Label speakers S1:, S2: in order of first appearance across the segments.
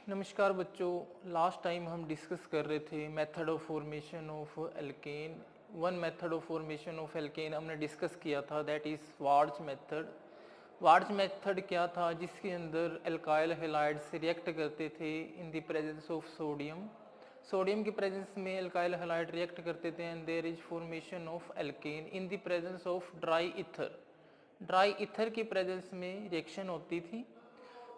S1: नमस्कार बच्चों। Last time हम डिस्कस कर रहे थे method of formation of alkane. One method of formation of alkane हमने डिस्कस किया था, that is Wurtz method. Wurtz method क्या था? जिसके अंदर एल्काइल हैलाइड्स रिएक्ट करते थे in the presence of sodium. Sodium की प्रेजेंस में एल्काइल हैलाइड रिएक्ट करते थे and there is formation of alkane in the presence of dry ether. Dry ether की प्रेजेंस में रिएक्शन होती थी।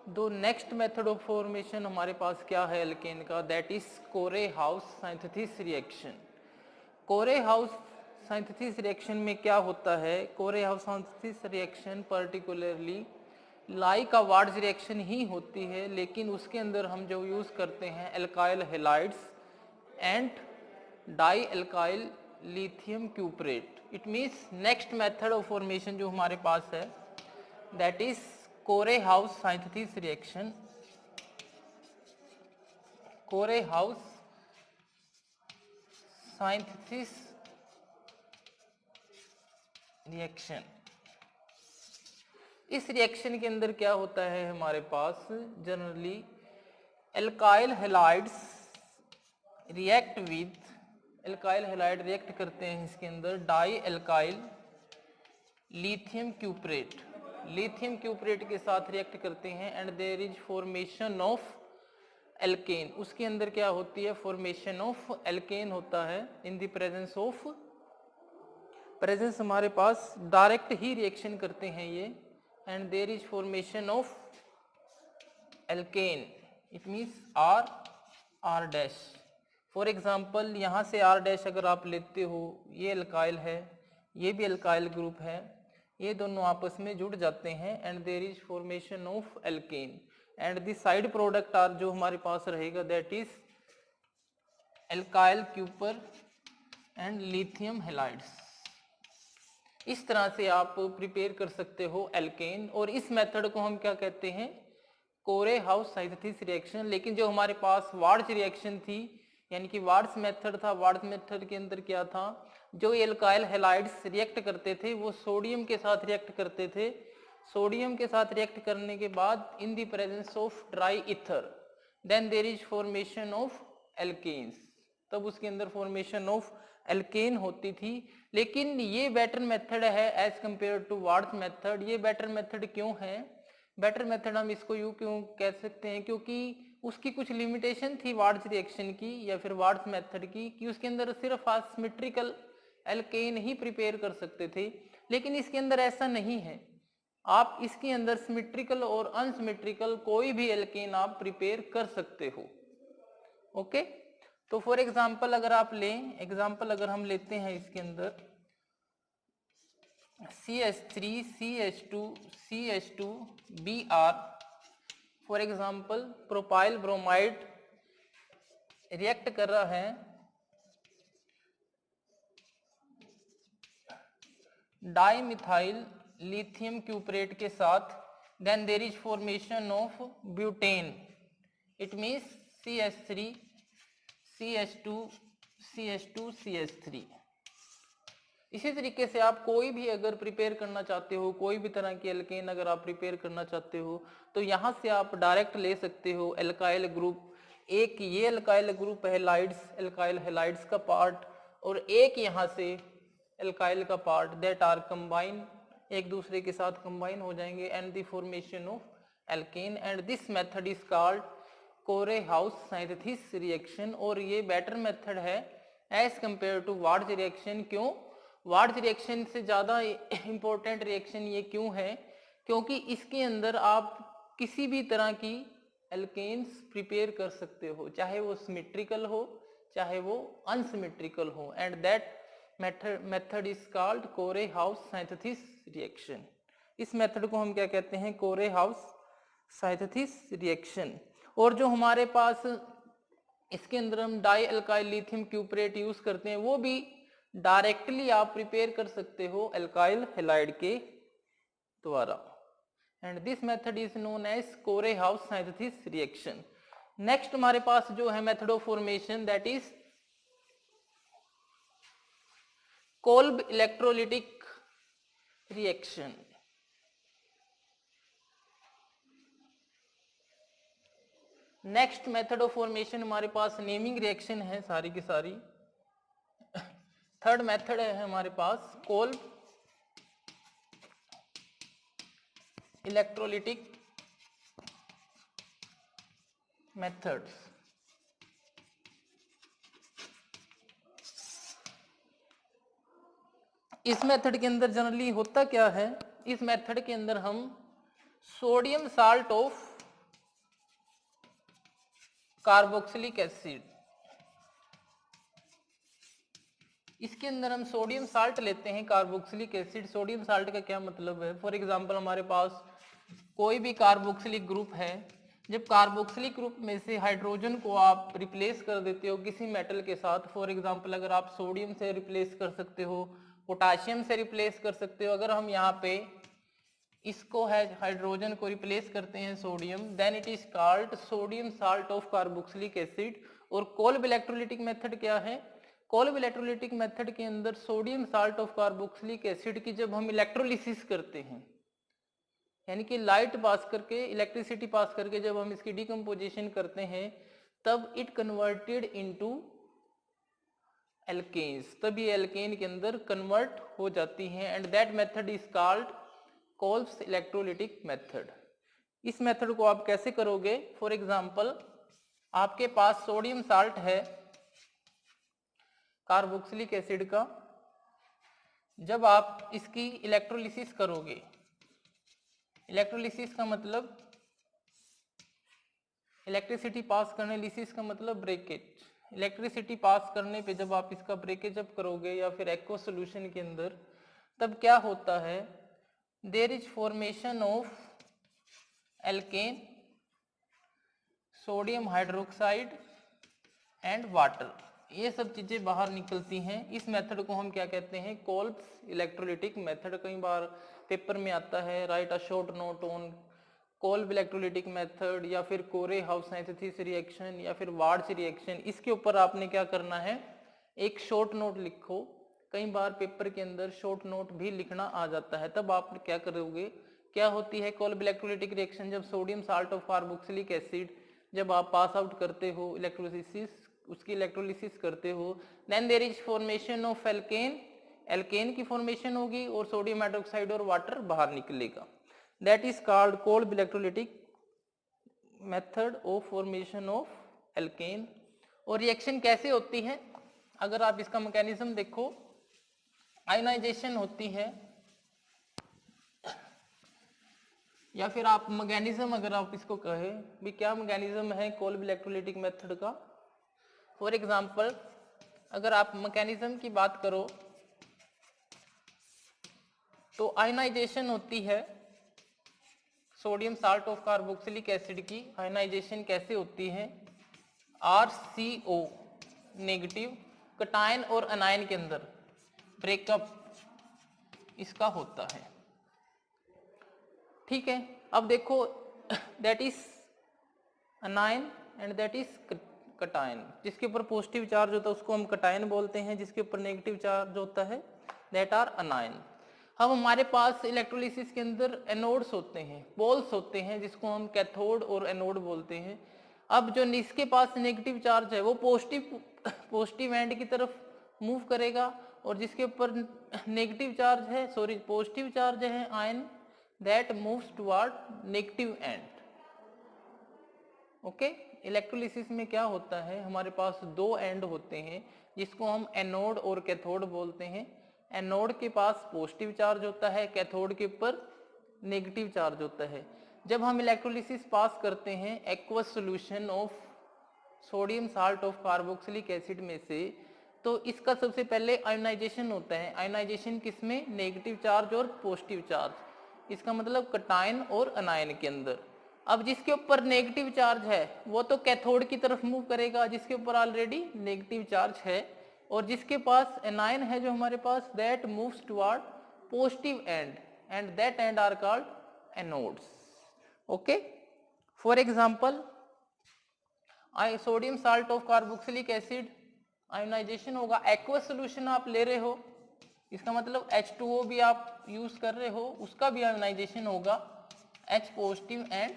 S1: दो नेक्स्ट मेथड ऑफ फॉर्मेशन हमारे पास क्या है एल्केन का, that is Corey House synthesis reaction. Corey House synthesis reaction में क्या होता है? Corey House synthesis reaction particularly like a Wurtz reaction ही होती है, लेकिन उसके अंदर हम जो यूज करते हैं alkyl halides and di alkyl lithium cuprate. It means next method of formation जो हमारे पास है that is Corey House synthesis reaction. Corey House synthesis reaction. इस रिएक्शन के अंदर क्या होता है हमारे पास? Generally alkyl halides react with, alkyl halide react करते हैं इसके अंदर di alkyl lithium cuprate. Lithium cuprate के साथ रिएक्ट करते हैं and there is formation of alkane. उसके अंदर क्या होती है? फॉर्मेशन ऑफ एल्केन होता है इन द प्रेजेंस हमारे पास डायरेक्ट ही रिएक्शन करते हैं ये and there is formation of alkane. It means R dash. For example यहाँ से आर डैश अगर आप लेते हो, ये एल्काइल है, ये भी एल्काइल ग्रुप है, ये दोनों आपस में जुड़ जाते हैं and there is formation of alkane and the side product R जो हमारे पास रहेगा that is alkyl copper and lithium halides. इस तरह से आप प्रिपेयर कर सकते हो एल्केन, और इस मेथड को हम क्या कहते हैं? कोरे हाउस सिंथेसिस रिएक्शन। लेकिन जो हमारे पास वार्ज रिएक्शन थी, यानी कि वार्ज मेथड था, वार्ज मेथड के अंदर क्या था? जो एल्काइल हैलाइड्स रिएक्ट करते थे वो सोडियम के साथ रिएक्ट करते थे। सोडियम के साथ रिएक्ट करने के बाद in the presence of dry ether then there is formation of alkanes. तब उसके अंदर फॉर्मेशन ऑफ एल्केन होती थी। लेकिन ये बेटर मेथड है एज कंपेयर टू वार्ज मेथड। ये बेटर मेथड क्यों है? बेटर मेथड हम इसको यूं क्यों कह सकते हैं? क्योंकि उसकी कुछ लिमिटेशन थी वार्ज रिएक्शन की या फिर वार्ज मेथड की, कि उसके अंदर सिर्फ सिमेट्रिकल एल्केन ही प्रिपेयर कर सकते थे। लेकिन इसके अंदर ऐसा नहीं है, आप इसके अंदर सिमेट्रिकल और अनसिमेट्रिकल कोई भी एल्केन आप प्रिपेयर कर सकते हो। ओके, तो फॉर एग्जांपल अगर आप लें, एग्जांपल अगर हम लेते हैं इसके अंदर CH3 CH2 CH2 Br, for example propyl bromide react कर रहा है डाइमिथाइल लिथियम क्यूपरेट के साथ, then there is formation of butane. It means CH3 CH2 CH2 CH3। इसी तरीके से आप कोई भी अगर प्रिपेयर करना चाहते हो, कोई भी तरह की एल्केन अगर आप प्रिपेयर करना चाहते हो, तो यहाँ से आप डायरेक्ट ले सकते हो एल्काइल ग्रुप। एक ये alkyl group halides, alkyl halides का पार्ट, और एक यहाँ से एल्काइल का पार्ट, दैट आर कंबाइन, एक दूसरे के साथ कंबाइन हो जाएंगे and the formation of alkane. And this method is called कोरे हाउस सिंथेसिस रिएक्शन। और ये बेटर मेथड है एज कंपेयर टू वार्ज रिएक्शन। क्यों? वार्ज रिएक्शन से ज्यादा इंपॉर्टेंट रिएक्शन ये क्यों है? क्योंकि इसके अंदर आप किसी भी तरह की एल्केन्स प्रिपेयर कर सकते हो, चाहे वो सिमेट्रिकल हो चाहे वो अनसिमेट्रिकल हो, and that method is called कोरे हाउस सिंथेसिस रिएक्शन। इस मेथड को हम क्या कहते हैं? कोरे हाउस सिंथेसिस रिएक्शन। और जो हमारे पास इसके अंदर हम डाई एल्काइल लिथियम क्यूपरेट यूज करते हैं, वो भी डायरेक्टली आप प्रिपेयर कर सकते हो एल्काइल हैलाइड के द्वारा, and this method is known as Corey House synthesis reaction. Next हमारे पास जो है method of formation that is Kolbe electrolytic reaction. Next method of formation हमारे पास नेमिंग रिएक्शन है सारी की सारी। थर्ड मेथड है हमारे पास कोल्ब इलेक्ट्रोलिटिक मेथड्स। इस मेथड के अंदर जनरली होता क्या है, इस मेथड के अंदर हम sodium salt of carboxylic acid, इसके अंदर हम सोडियम साल्ट लेते हैं कार्बोक्सिलिक एसिड। सोडियम साल्ट का क्या मतलब है, फॉर एग्जांपल हमारे पास कोई भी कार्बोक्सिलिक ग्रुप है, जब कार्बोक्सिलिक ग्रुप में से हाइड्रोजन को आप रिप्लेस कर देते हो किसी मेटल के साथ, फॉर एग्जांपल अगर आप सोडियम से रिप्लेस कर सकते हो, पोटाशियम से रिप्लेस कर सकते हो, अगर हम यहाँ पे इसको है हाइड्रोजन को रिप्लेस करते हैं sodium, then it is called sodium salt of carboxylic acid. और कोल्ब इलेक्ट्रोलिटिक मेथड क्या है, कोल्ब इलेक्ट्रोलिटिक मेथड के अंदर sodium salt of carboxylic acid की जब हम इलेक्ट्रोलिसिस करते हैं, यानी कि लाइट पास करके इलेक्ट्रिसिटी पास करके जब हम इसकी डिकम्पोजिशन करते हैं, तब इट कन्वर्टेड इनटू एल्केन्स, तब ये एल्केन के अंदर कन्वर्ट हो जाती हैं, and that method is called Kolbe's electrolytic method. इस मेथड को आप कैसे करोगे, फॉर एग्जांपल आपके पास सोडियम साल्ट है कार्बोक्सिलिक एसिड का, जब आप इसकी इलेक्ट्रोलिसिस करोगे, इलेक्ट्रोलिसिस का मतलब इलेक्ट्रिसिटी पास करने, लिसिस का मतलब ब्रेकेज, इलेक्ट्रिसिटी पास करने पे जब आप इसका ब्रेकेज अप करोगे या फिर एक्वा सॉल्यूशन के अंदर, तब क्या होता है, there is formation of alkane, sodium hydroxide and water, ये सब चीजें बाहर निकलती हैं। इस मेथड को हम क्या कहते हैं, कोल्ब्स इलेक्ट्रोलिटिक मेथड। कई बार पेपर में आता है right a short note on Kolb electrolytic method, या फिर कोरे हाउस सिंथेसिस रिएक्शन, या फिर वार्ट्ज रिएक्शन, इसके ऊपर आपने क्या करना है, एक शॉर्ट नोट लिखो। कई बार पेपर के अंदर शॉर्ट नोट भी लिखना आ जाता है, तब आप क्या करोगे, क्या होती है कोल्ब इलेक्ट्रोलिटिक रिएक्शन, जब sodium salt of carboxylic acid जब आप पास आउट करते हो इलेक्ट्रोलिसिस, उसकी इलेक्ट्रोलिसिस करते हो, then there is formation of alkane, alkane की फॉर्मेशन होगी और सोडियम हाइड्रोक्साइड और वाटर बाहर निकलेगा, that is called Kolbe electrolytic method of formation of alkane. और रिएक्शन कैसे होती है, अगर आप इसका मैकेनिज्म देखो, आयनाइजेशन होती है, या फिर आप मैकेनिज्म अगर आप इसको कहें भी क्या मैकेनिज्म है कोल्ब इलेक्ट्रोलिटिक मेथड का, फॉर एग्जांपल अगर आप मैकेनिज्म की बात करो तो आयनाइजेशन होती है sodium salt of carboxylic acid की, आयनाइजेशन कैसे होती है, RCO नेगेटिव कटायन और अनायन के अंदर ब्रेकअप इसका होता है, ठीक है। अब देखो that is अनायन and that is cation, जिसके ऊपर पॉजिटिव चार्ज होता है उसको हम कटायन बोलते हैं, जिसके ऊपर नेगेटिव चार्ज होता है दैट आर अनायन। अब हमारे पास इलेक्ट्रोलिसिस के अंदर एनोड्स होते हैं, पोल्स होते हैं, जिसको हम कैथोड और एनोड बोलते हैं। अब जो इसके पास नेगेटिव चार्ज है वो पॉजिटिव एंड की तरफ मूव करेगा, और जिसके ऊपर नेगेटिव चार्ज है, सॉरी पॉजिटिव चार्ज है ion, that moves toward negative and, okay. Electrolysis में क्या होता है, हमारे पास दो एंड होते हैं जिसको हम एनोड और कैथोड बोलते हैं। एनोड के पास पॉजिटिव चार्ज होता है, कैथोड के ऊपर नेगेटिव चार्ज होता है। जब हम इलेक्ट्रोलिसिस पास करते हैं aqueous solution of sodium salt of carboxylic acid में से, तो इसका सबसे पहले आयोनाइजेशन होता है। आयोनाइजेशन किसमें, नेगेटिव चार्ज और पॉजिटिव चार्ज, इसका मतलब कटायन और अनायन के अंदर। अब जिसके ऊपर नेगेटिव चार्ज है वो तो कैथोड की तरफ मूव करेगा, जिसके ऊपर ऑलरेडी नेगेटिव चार्ज है, और जिसके पास एनायन है जो हमारे पास, that moves toward positive end that end are called anodes, okay. For example sodium salt of carboxylic acid ionization होगा, एक्वस सॉल्यूशन आप ले रहे हो, इसका मतलब H2O भी आप यूज कर रहे हो, उसका भी आयोनाइजेशन होगा H positive and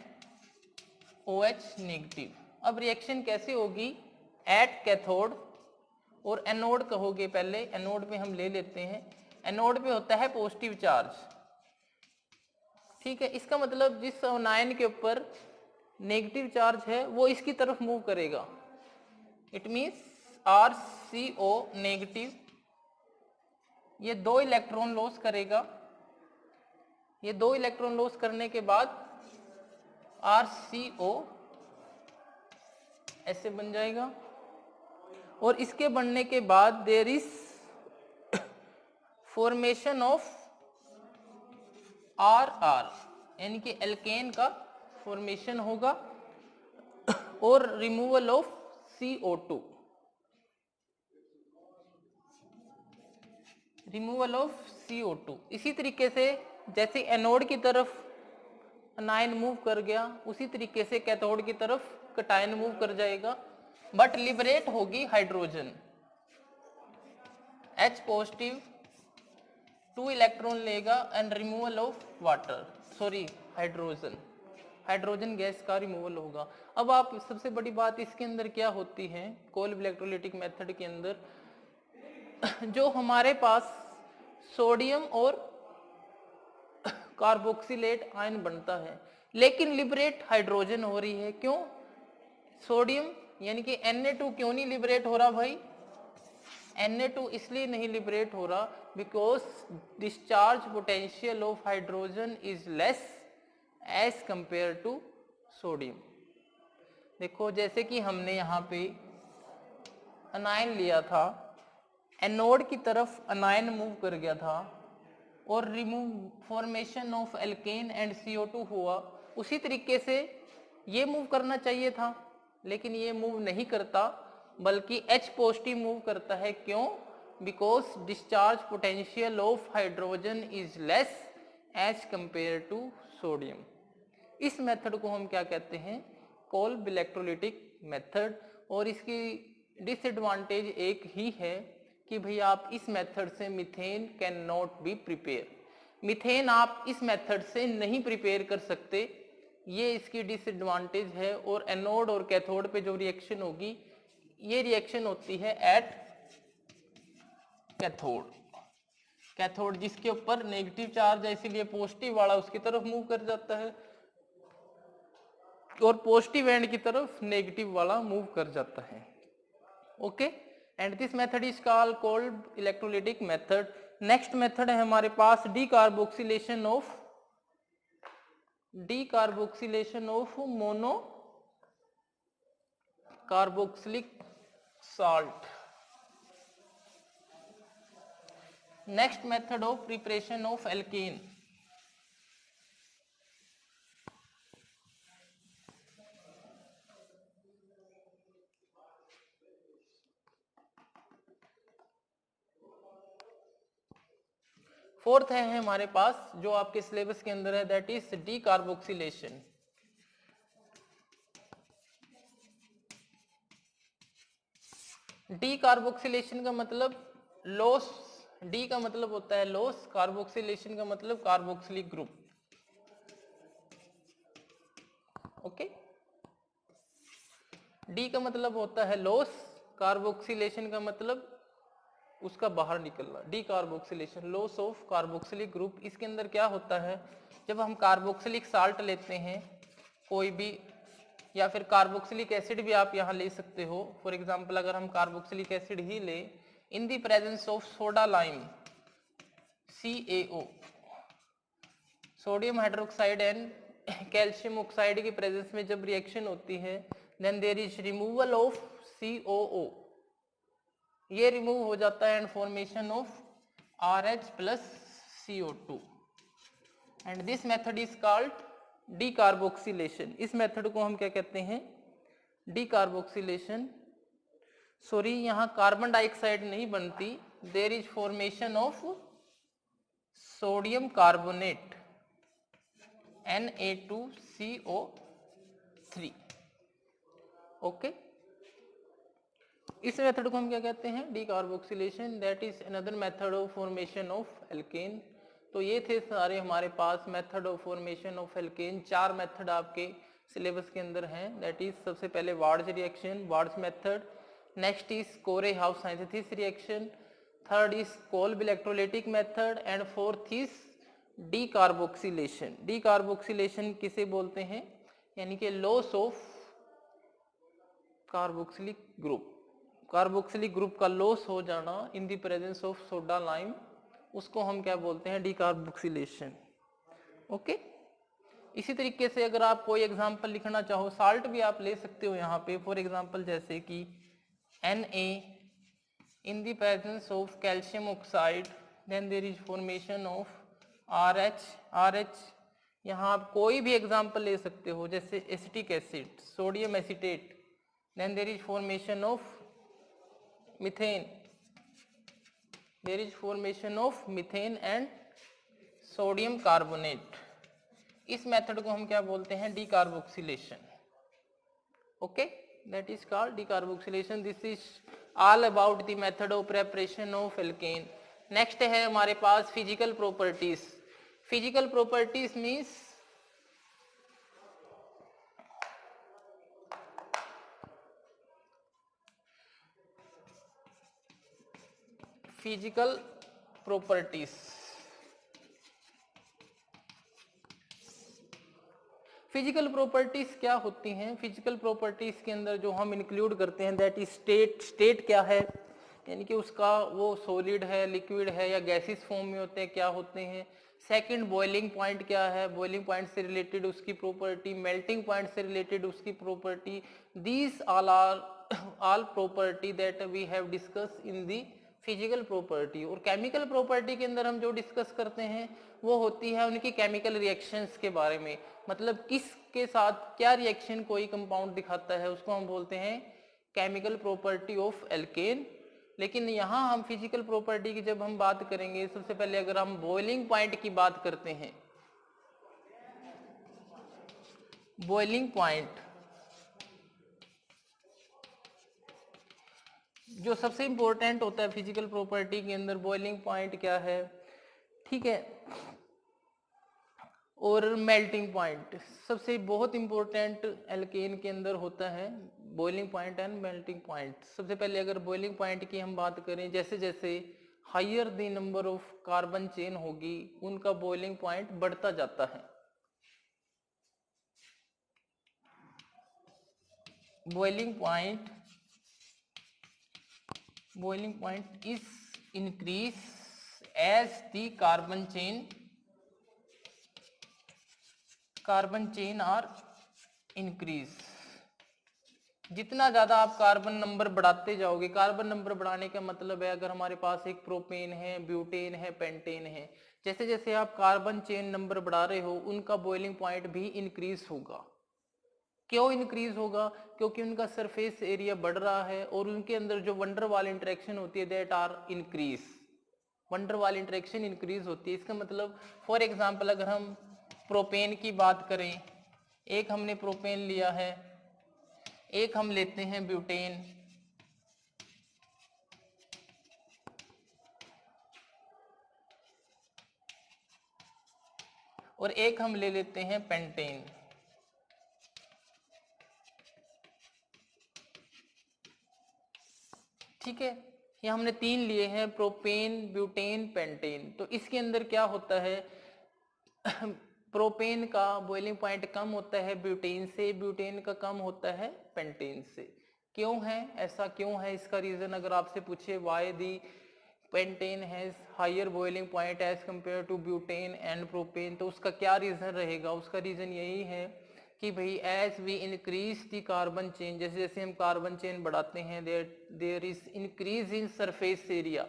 S1: OH negative, अब रिएक्शन कैसे होगी, एट कैथोड और एनोड कहोगे, पहले एनोड पे हम ले लेते हैं। एनोड पे होता है पॉजिटिव चार्ज, ठीक है। इसका मतलब जिस अनायन के ऊपर नेगेटिव चार्ज है वो इसकी तरफ मूव करेगा। इट मींस RCO नेगेटिव, ये 2 इलेक्ट्रॉन लॉस करेगा। ये 2 इलेक्ट्रॉन लॉस करने के बाद RCO ऐसे बन जाएगा, और इसके बनने के बाद there is formation of RR, यानी कि एल्केन का फॉर्मेशन होगा, और removal of CO2, removal of CO2। इसी तरीके से जैसे एनोड की तरफ अनायन मूव कर गया, उसी तरीके से कैथोड की तरफ कटायन मूव कर जाएगा, बट लिबरेट होगी हाइड्रोजन। H पॉजिटिव 2 इलेक्ट्रॉन लेगा and removal of water, sorry hydrogen, hydrogen gas का रिमूवल होगा। अब आप सबसे बड़ी बात इसके अंदर क्या होती है, कोल्ब इलेक्ट्रोलिटिक मेथड के अंदर जो हमारे पास सोडियम और कार्बोक्सिलेट आयन बनता है, लेकिन लिबरेट हाइड्रोजन हो रही है। क्यों? सोडियम यानी कि Na2 क्यों नहीं लिबरेट हो रहा भाई? Na2 इसलिए नहीं लिबरेट हो रहा because discharge potential of hydrogen is less as compare to sodium. देखो जैसे कि हमने यहाँ पे अनायन लिया था, एनोड की तरफ अनायन मूव कर गया था और remove formation of alkane and CO2 हुआ, उसी तरीके से ये मूव करना चाहिए था, लेकिन ये मूव नहीं करता, बल्कि H पॉजिटिव मूव करता है। क्यों? Because discharge potential of hydrogen is less as compare to sodium. इस मेथड को हम क्या कहते हैं? Kolbe electrolytic method. और इसकी डिसएडवांटेज एक ही है कि भाई आप इस मेथड से methane can not be prepare, methane आप इस मेथड से नहीं प्रिपेयर कर सकते, ये इसकी डिसएडवांटेज है। और एनोड और कैथोड पे जो रिएक्शन होगी, ये रिएक्शन होती है एट कैथोड, कैथोड जिसके ऊपर नेगेटिव चार्ज है, इसीलिए पॉजिटिव वाला उसकी तरफ मूव कर जाता है और पॉजिटिव एंड की तरफ नेगेटिव वाला मूव कर जाता है। Okay, and this method is called Kolbe electrolytic method. Next method है हमारे पास decarboxylation of mono carboxylic salt। Next method of preparation of alkane। Fourth है हमारे पास जो आपके सिलेबस के अंदर है, दैट इज डीकार्बोक्सिलेशन। डीकार्बोक्सिलेशन का मतलब लॉस, डी का मतलब होता है लॉस, कार्बोक्सिलेशन का मतलब कार्बोक्सिलिक ग्रुप। ओके, डी का मतलब होता है लॉस, कार्बोक्सिलेशन का मतलब उसका बाहर निकलना। Decarboxylation, loss of carboxylic group. इसके अंदर क्या होता है, जब हम कार्बोक्सिलिक साल्ट लेते हैं कोई भी, या फिर कार्बोक्सिलिक एसिड भी आप यहाँ ले सकते हो, फॉर एग्जांपल अगर हम कार्बोक्सिलिक एसिड ही ले, in the presence of soda lime CaO, sodium hydroxide and calcium oxide की प्रेजेंस में जब रिएक्शन होती है, then there is removal of COO, ये रिमूव हो जाता है and formation of RH plus CO2, and this method is called decarboxylation. इस मेथड को हम क्या कहते हैं? डीकार्बोक्सिलेशन। सॉरी, यहाँ कार्बन डाइऑक्साइड नहीं बनती, there is formation of sodium carbonate Na2CO3। Okay, इस मेथड को हम क्या कहते हैं? Decarboxylation. That is another method of formation of alkane. तो ये थे सारे हमारे पास method of formation of alkane. 4 method आपके सिलेबस के अंदर हैं, दैट इज सबसे पहले Wurtz reaction, Wurtz method, next is Corey House synthesis reaction, third is Kolbe electrolytic method and fourth is decarboxylation. Decarboxylation किसे बोलते हैं, यानी कि loss of carboxylic group, carboxylic group का लॉस हो जाना इन the presence of soda lime, उसको हम क्या बोलते हैं, डीकार्बोक्सिलेशन। ओके, इसी तरीके से अगर आप कोई एग्जांपल लिखना चाहो, साल्ट भी आप ले सकते हो यहाँ पे, फॉर एग्जांपल जैसे कि Na in the presence of calcium oxide then there is formation of RH। यहाँ आप कोई भी एग्जांपल ले सकते हो, जैसे acetic acid, sodium acetate, then there is formation of methane, there is formation of methane and sodium carbonate। इस method को हम क्या बोलते हैं, decarboxylation. Okay, that is called decarboxylation. This is all about the method of preparation of alkane. Next है हमारे पास physical properties. Physical properties means physical properties. Physical properties क्या होती हैं, फिजिकल प्रॉपर्टीज के अंदर जो हम इंक्लूड करते हैं दैट इज स्टेट। स्टेट क्या है, यानी कि उसका वो सॉलिड है, लिक्विड है या गैसिस फॉर्म में होते हैं, क्या होते हैं। सेकंड, बॉइलिंग पॉइंट क्या है, बॉइलिंग पॉइंट से रिलेटेड उसकी प्रॉपर्टी, मेल्टिंग पॉइंट से रिलेटेड उसकी property. These all are all property that we have discuss in the physical property. और केमिकल प्रॉपर्टी के अंदर हम जो डिस्कस करते हैं वो होती है उनकी केमिकल रिएक्शंस के बारे में, मतलब किसके साथ क्या रिएक्शन कोई कंपाउंड दिखाता है, उसको हम बोलते हैं केमिकल प्रॉपर्टी ऑफ एल्केन। लेकिन यहाँ हम फिजिकल प्रॉपर्टी की जब हम बात करेंगे, सबसे पहले अगर हम बॉइलिंग पॉइंट की बात करते हैं, बॉइलिंग पॉइंट जो सबसे इंपॉर्टेंट होता है फिजिकल प्रॉपर्टी के अंदर, बॉइलिंग पॉइंट क्या है, ठीक है। और मेल्टिंग पॉइंट सबसे बहुत इंपॉर्टेंट एल्केन के अंदर होता है, boiling point and melting point. सबसे पहले अगर बॉइलिंग पॉइंट की हम बात करें, जैसे जैसे higher the number of carbon chain होगी उनका बॉइलिंग पॉइंट बढ़ता जाता है। Boiling point is increase as the carbon chain are increase. जितना ज्यादा आप कार्बन नंबर बढ़ाते जाओगे, कार्बन नंबर बढ़ाने का मतलब है अगर हमारे पास एक प्रोपेन है, ब्यूटेन है, पेंटेन है, जैसे जैसे आप कार्बन चेन नंबर बढ़ा रहे हो उनका बॉइलिंग पॉइंट भी इंक्रीज होगा। क्यों इंक्रीज होगा, क्योंकि उनका सरफेस एरिया बढ़ रहा है और उनके अंदर जो वंडर वाल इंटरेक्शन होती है that are increase, van der Waals interaction increase होती है। इसका मतलब फॉर एग्जांपल अगर हम प्रोपेन की बात करें, एक हमने प्रोपेन लिया है, एक हम लेते हैं ब्यूटेन, और एक हम ले लेते हैं पेंटेन। ठीक है, ये हमने तीन लिए हैं, प्रोपेन, ब्यूटेन, पेंटेन। तो इसके अंदर क्या होता है प्रोपेन का बॉइलिंग पॉइंट कम होता है ब्यूटेन से, ब्यूटेन का कम होता है पेंटेन से। क्यों है ऐसा, क्यों है इसका रीजन अगर आपसे पूछे why the pentane has higher boiling point as compare to butane and propane, तो उसका क्या रीजन रहेगा। उसका रीजन यही है कि भाई as we increase the carbon chain, जैसे जैसे हम कार्बन चेन बढ़ाते हैं there is increase in surface area,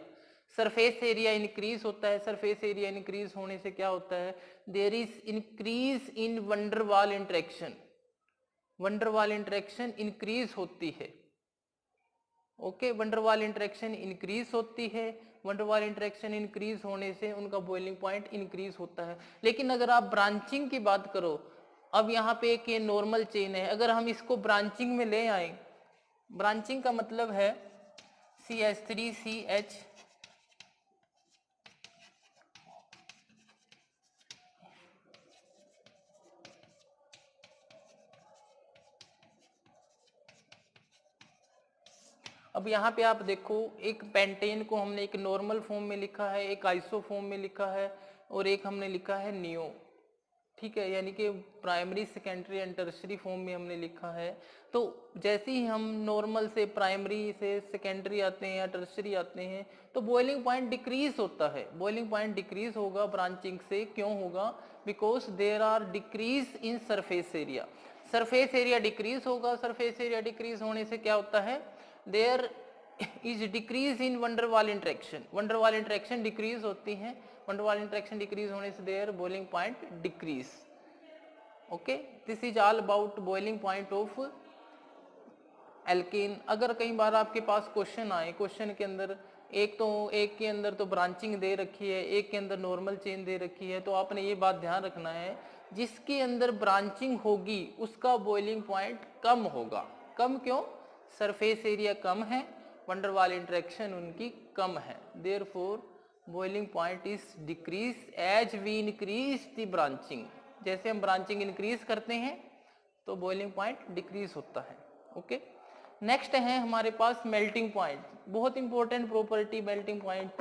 S1: surface area increase होता है। सरफेस एरिया इंक्रीज होने से क्या होता है, there is increase in van der Waals interaction, van der Waals interaction increase होती है। ओके, वंडरवाल इंटरेक्शन इंक्रीज होती है, वंडरवाल इंटरेक्शन इंक्रीज होने से उनका बॉइलिंग पॉइंट इंक्रीज होता है। लेकिन अगर आप ब्रांचिंग की बात करो, अब यहाँ पे एक ये नॉर्मल चेन है, अगर हम इसको ब्रांचिंग में ले आए, ब्रांचिंग का मतलब है CH3CH अब यहाँ पे आप देखो, एक पेंटेन को हमने एक नॉर्मल फॉर्म में लिखा है, एक आइसो फॉर्म में लिखा है, और एक हमने लिखा है नियो, ठीक है, यानी कि primary secondary and tertiary form में हमने लिखा है। तो जैसे ही हम नॉर्मल से प्राइमरी से सेकेंडरी आते हैं या टर्शियरी आते हैं तो बॉइलिंग पॉइंट डिक्रीज होता है। बॉइलिंग पॉइंट डिक्रीज होगा ब्रांचिंग से, क्यों होगा? Because there are decrease in surface area. Surface area decrease होगा, सरफेस एरिया डिक्रीज होने से क्या होता है? There is decrease in van der Waals interaction, van der Waals interaction decrease होती है, वंडरवाल इंटरेक्शन डिक्रीज होने से their boiling point decrease. Okay, this is all about boiling point of alkane. अगर कई बार आपके पास क्वेश्चन आए, क्वेश्चन के अंदर एक के अंदर तो ब्रांचिंग दे रखी है, एक के अंदर नॉर्मल चेन दे रखी है, तो आपने ये बात ध्यान रखना है जिसके अंदर ब्रांचिंग होगी उसका बॉइलिंग पॉइंट कम होगा। कम क्यों? सरफेस एरिया कम है, वंडरवाल इंटरेक्शन उनकी कम है, therefore boiling point is decrease as we increase the branching. जैसे हम ब्रांचिंग इंक्रीज करते हैं तो बॉइलिंग पॉइंट डिक्रीज होता है। ओके, नेक्स्ट है हमारे पास मेल्टिंग पॉइंट। बहुत important property melting point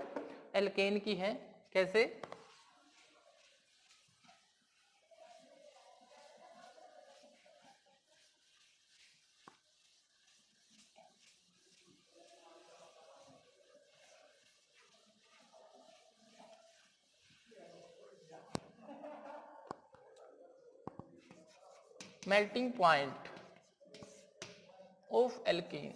S1: alkane की है। कैसे? Melting point of alkane.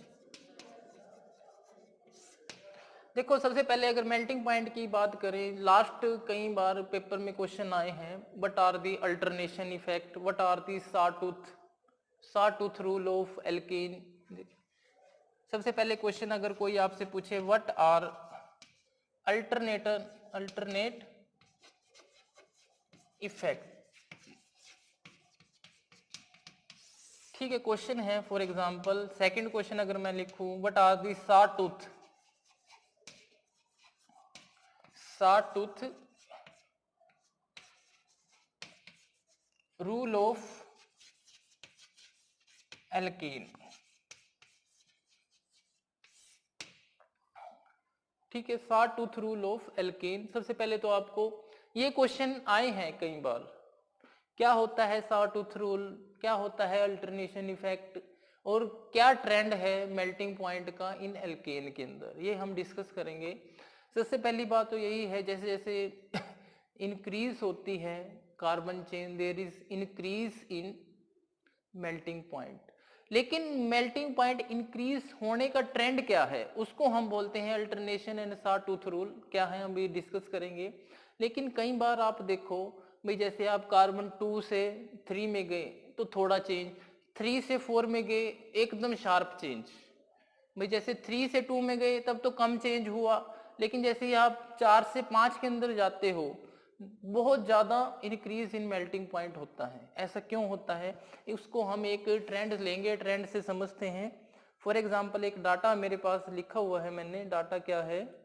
S1: देखो, सबसे पहले अगर मेल्टिंग पॉइंट की बात करें, लास्ट कई बार पेपर में क्वेश्चन आए हैं, what are the alternation effect, what are the sawtooth rule of alkane. सबसे पहले क्वेश्चन अगर कोई आपसे पूछे व्हाट आर अल्टरनेट इफेक्ट, ठीक है, क्वेश्चन है फॉर एग्जांपल सेकंड क्वेश्चन अगर मैं लिखूं, what are the sawtooth rule of alkane. ठीक है, सॉटूथ रूल ऑफ एल्केन। सबसे पहले तो आपको ये क्वेश्चन आए हैं कई बार, क्या होता है सॉटूथ रूल, क्या होता है अल्टरनेशन इफेक्ट, और क्या ट्रेंड है मेल्टिंग पॉइंट का इन एल्केन के अंदर, ये हम डिस्कस करेंगे। सबसे पहली बात तो यही है, जैसे जैसे इंक्रीज होती है carbon chain, there is increase in melting point. लेकिन मेल्टिंग पॉइंट इंक्रीज होने का ट्रेंड क्या है, उसको हम बोलते हैं अल्टरनेशन एंड सॉटूथ रूल। क्या है हम ये डिस्कस करेंगे। लेकिन कई बार आप देखो भाई, जैसे आप कार्बन 2 से 3 में गए तो थोड़ा चेंज, 3 से 4 में गए एकदम शार्प चेंज, भाई जैसे 3 से 2 में गए तब तो कम चेंज हुआ, लेकिन जैसे ही आप 4 से 5 के अंदर जाते हो बहुत ज्यादा इंक्रीज इन मेल्टिंग पॉइंट होता है। ऐसा क्यों होता है, उसको हम एक ट्रेंड लेंगे, ट्रेंड से समझते हैं। फॉर एग्जांपल एक डाटा मेरे पास लिखा हुआ है मैंने, डाटा क्या है,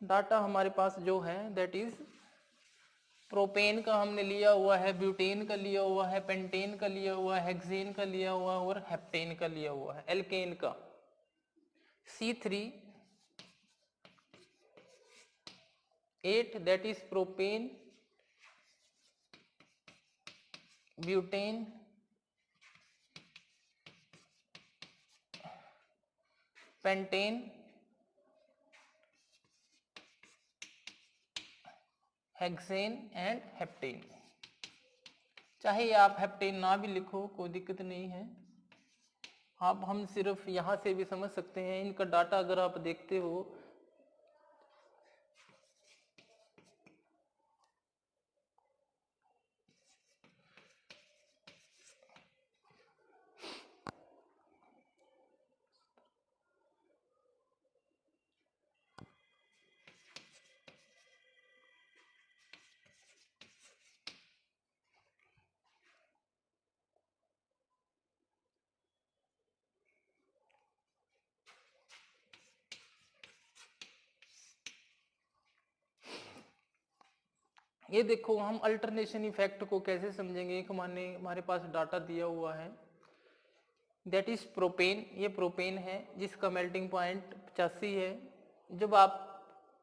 S1: डाटा हमारे पास जो है दैट इज प्रोपेन का हमने लिया हुआ है, ब्यूटेन का लिया हुआ है, पेंटेन का लिया हुआ है, हेक्सेन का लिया हुआ है और हेप्टेन का लिया हुआ है। एल्केन का C3H8 that is propane, butane, pentane, hexane and heptane. चाहे आप हेप्टेन ना भी लिखो कोई दिक्कत नहीं है, आप हम सिर्फ यहां से भी समझ सकते हैं। इनका डाटा अगर आप देखते हो ये देखो, हम अल्टरनेशन इफेक्ट को कैसे समझेंगे। एक हमारे पास डाटा दिया हुआ है, दैट इज प्रोपेन। ये प्रोपेन है जिसका मेल्टिंग पॉइंट 85 है। जब आप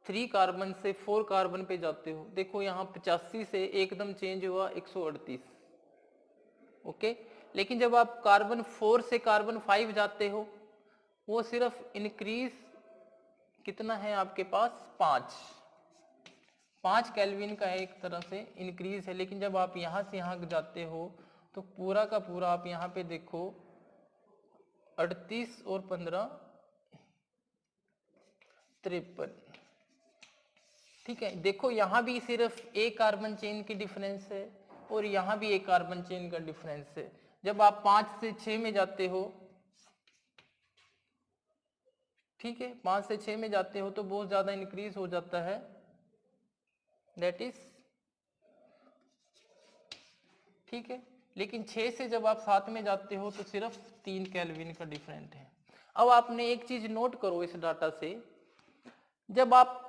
S1: 3 कार्बन से 4 कार्बन पे जाते हो, देखो यहाँ 85 से एकदम चेंज हुआ 138, ओके। लेकिन जब आप कार्बन 4 से कार्बन 5 जाते हो, वो सिर्फ इंक्रीज कितना है आपके पास, 5 केल्विन का है, एक तरह से इंक्रीज है। लेकिन जब आप यहां से यहां जाते हो तो पूरा का पूरा आप यहाँ पे देखो 38 और 15 53, ठीक है। देखो यहां भी सिर्फ एक कार्बन चेन की डिफरेंस है और यहां भी एक कार्बन चेन का डिफरेंस है। जब आप 5 से 6 में जाते हो, ठीक है, 5 से 6 में जाते हो तो बहुत ज्यादा इंक्रीज हो जाता है, दैट इज, ठीक है। लेकिन 6 से जब आप 7 में जाते हो तो सिर्फ 3 केल्विन का डिफरेंट है। अब आपने एक चीज नोट करो इस डाटा से, जब आप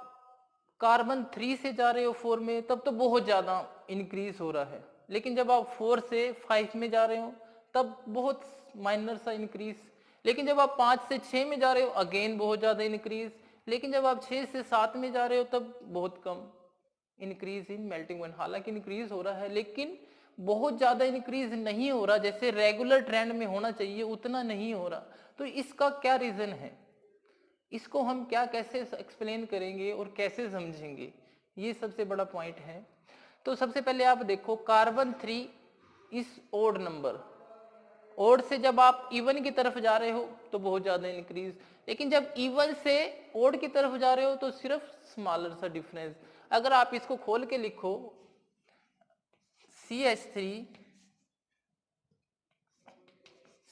S1: कार्बन 3 से जा रहे हो 4 में तब तो बहुत ज्यादा इंक्रीज हो रहा है। लेकिन जब आप 4 से 5 में जा रहे हो तब बहुत माइनर सा इंक्रीज। लेकिन जब आप 5 से 6 में जा रहे हो अगेन बहुत ज्यादा इंक्रीज। लेकिन जब आप 6 से 7 में जा रहे हो तब बहुत कम इंक्रीज इन मेल्टिंग पॉइंट। हालांकि इंक्रीज हो रहा है लेकिन बहुत ज्यादा इंक्रीज नहीं हो रहा, जैसे रेगुलर ट्रेंड में होना चाहिए उतना नहीं हो रहा। तो इसका क्या रीजन है, इसको हम क्या कैसे एक्सप्लेन करेंगे और कैसे समझेंगे, ये सबसे बड़ा पॉइंट है। तो सबसे पहले आप देखो कार्बन 3 इस ओड नंबर, ओड से जब आप इवन की तरफ जा रहे हो तो बहुत ज्यादा इंक्रीज, लेकिन जब इवन से ओड की तरफ जा रहे हो तो सिर्फ स्मॉलर सा डिफरेंस। अगर आप इसको खोल के लिखो CH3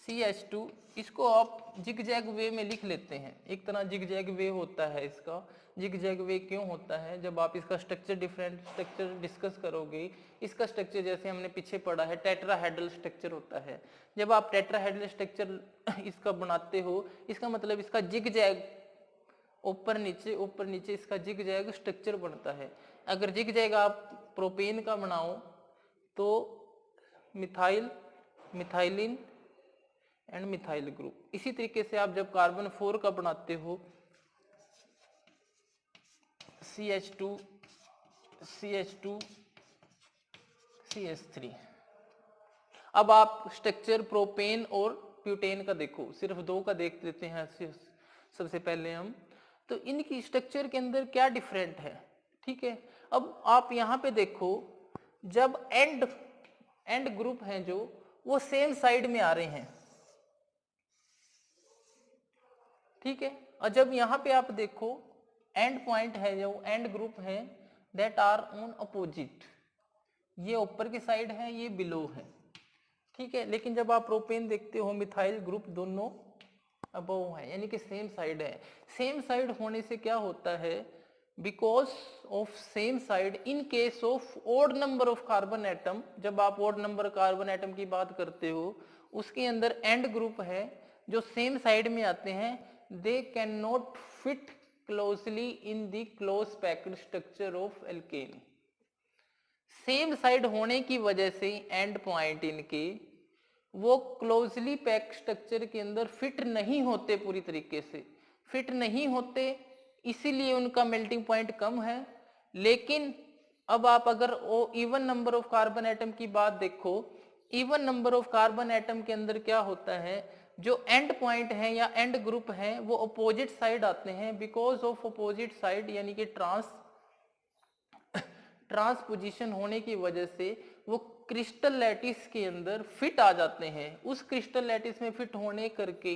S1: CH2, इसको आप जिगजैग वे में लिख लेते हैं। एक तरह जिगजैग वे होता है इसका। जिगजैग वे क्यों होता है, जब आप इसका स्ट्रक्चर, डिफरेंट स्ट्रक्चर डिस्कस करोगे, इसका स्ट्रक्चर जैसे हमने पीछे पढ़ा है टेट्राहेड्रल स्ट्रक्चर होता है। जब आप टेट्राहेड्रल स्ट्रक्चर इसका बनाते हो, इसका मतलब इसका जिगजैग ऊपर नीचे इसका जिगजैग स्ट्रक्चर बनता है। अगर जिगजैग आप प्रोपेन का बनाओ तो methyl, methylene and methyl group. इसी तरीके से आप जब कार्बन 4 का बनाते हो CH2 CH3। अब आप स्ट्रक्चर प्रोपेन और ब्यूटेन का देखो, सिर्फ 2 का देख लेते हैं सबसे पहले हम। तो इनकी स्ट्रक्चर के अंदर क्या डिफरेंट है, ठीक है। अब आप यहाँ पे देखो, जब एंड ग्रुप हैं जो वो सेम साइड में आ रहे हैं, ठीक है। और जब यहाँ पे आप देखो एंड पॉइंट है, जो एंड ग्रुप है दैट आर ऑन अपोजिट, ये ऊपर की साइड है, ये बिलो है, ठीक है। लेकिन जब आप प्रोपेन देखते हो मिथाइल ग्रुप दोनों अबव है, यानी कि सेम साइड है। सेम साइड होने से क्या होता है, because of same side in case of odd number of carbon atom, जब आप ओड नंबर कार्बन एटम की बात करते हो उसके अंदर एंड ग्रुप है जो सेम साइड में आते हैं, they can not fit closely in the close packed structure of alkene. Same side होने की वजह से एंड पॉइंट इनके वो क्लोजली पैक स्ट्रक्चर के अंदर फिट नहीं होते, पूरी तरीके से फिट नहीं होते, इसीलिए उनका मेल्टिंग पॉइंट कम है। लेकिन अब आप अगर वो even number of carbon atom की बात देखो, even number of carbon atom के अंदर क्या होता है, जो एंड पॉइंट है या एंड ग्रुप है वो अपोजिट साइड आते हैं। बिकॉज ऑफ अपोजिट साइड यानी कि ट्रांसपोजिशन होने की वजह से वो क्रिस्टल लैटिस के अंदर फिट आ जाते हैं। उस क्रिस्टल लैटिस में फिट होने करके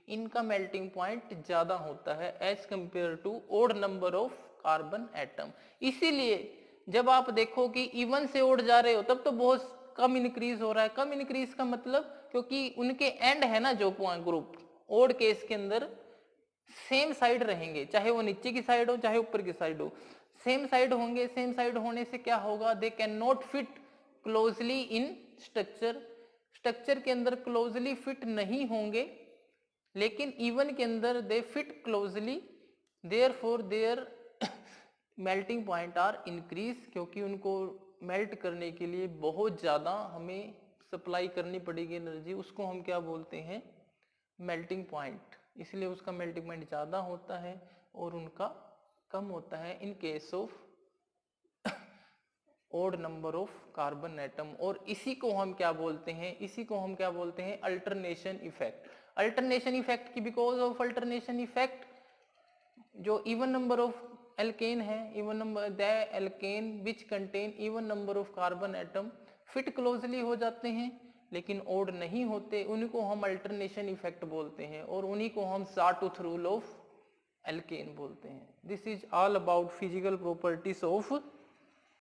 S1: इनका मेल्टिंग पॉइंट ज्यादा होता है as compare to odd number of carbon atom. इसीलिए जब आप देखो कि इवन से ओड जा रहे हो तब तो बहुत कम इंक्रीज हो रहा है। कम इंक्रीज का मतलब क्योंकि उनके एंड है ना जो पॉइंट ग्रुप, ओड केस के अंदर सेम साइड रहेंगे, चाहे वो नीचे की साइड हो चाहे ऊपर की साइड हो, सेम साइड होंगे। सेम साइड होने से क्या होगा, they can not fit closely in structure, structure के अंदर क्लोजली फिट नहीं होंगे। लेकिन इवन के अंदर they fit closely, therefore their melting point are increase, क्योंकि उनको मेल्ट करने के लिए बहुत ज्यादा हमें सप्लाई करनी पड़ेगी एनर्जी, उसको हम क्या बोलते हैं, मेल्टिंग पॉइंट, इसलिए उसका मेल्टिंग पॉइंट ज़्यादा होता है और उनका कम होता है in case of odd number of carbon atom. और इसी को हम क्या बोलते हैं, इसी को हम क्या बोलते हैं, अल्टरनेशन इफेक्ट। अल्टरनेशन इफेक्ट की बिकॉज ऑफ अल्टरनेशन इफेक्ट जो इवन नंबर ऑफ एल्केन है, even number the alkene which contain even number of carbon atom fit closely हो जाते हैं, लेकिन ओड नहीं होते, उन्हीं को हम अल्टरनेशन इफेक्ट बोलते हैं और उन्हीं को हम साटूथ रूल ऑफ एल्केन बोलते हैं। This is all about physical properties of